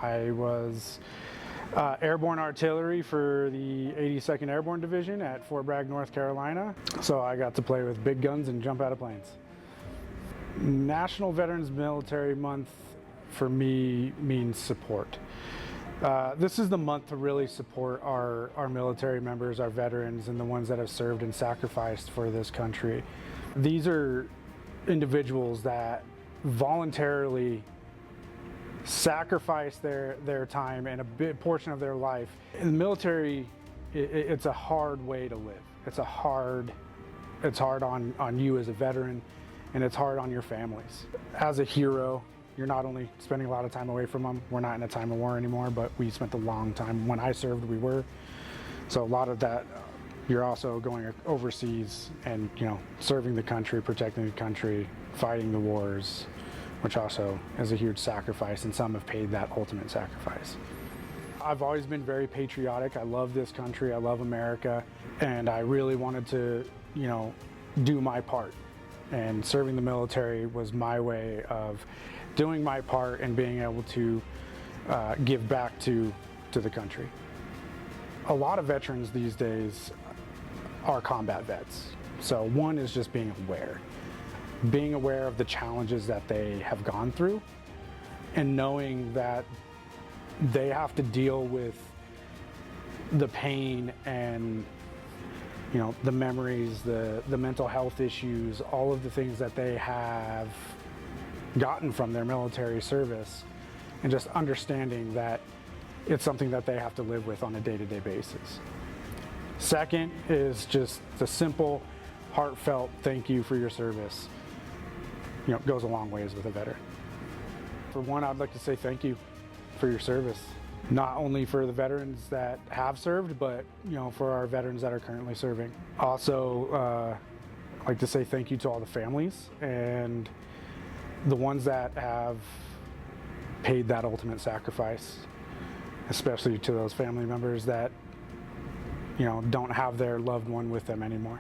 I was airborne artillery for the 82nd Airborne Division at Fort Bragg, North Carolina. So I got to play with big guns and jump out of planes. National Veterans Military Month for me means support. This is the month to really support our military members, our veterans, and the ones that have served and sacrificed for this country. These are individuals that voluntarily sacrifice their time and a big portion of their life. In the military, it's a hard way to live. It's hard on you as a veteran, and it's hard on your families. As a hero, you're not only spending a lot of time away from them. We're not in a time of war anymore, but we spent a long time. When I served, we were. So a lot of that, you're also going overseas and, you know, serving the country, protecting the country, fighting the wars, which also is a huge sacrifice, and some have paid that ultimate sacrifice. I've always been very patriotic. I love this country, I love America, and I really wanted to, you know, do my part. And serving the military was my way of doing my part and being able to give back to the country. A lot of veterans these days are combat vets. So one is just being aware of the challenges that they have gone through, and knowing that they have to deal with the pain and, you know, the memories, the mental health issues, all of the things that they have gotten from their military service, and just understanding that it's something that they have to live with on a day-to-day basis. Second is just the simple, heartfelt thank you for your service. You know, it goes a long ways with a veteran. For one, I'd like to say thank you for your service. Not only for the veterans that have served, but, you know, for our veterans that are currently serving. Also, I'd like to say thank you to all the families and the ones that have paid that ultimate sacrifice, especially to those family members that, you know, don't have their loved one with them anymore.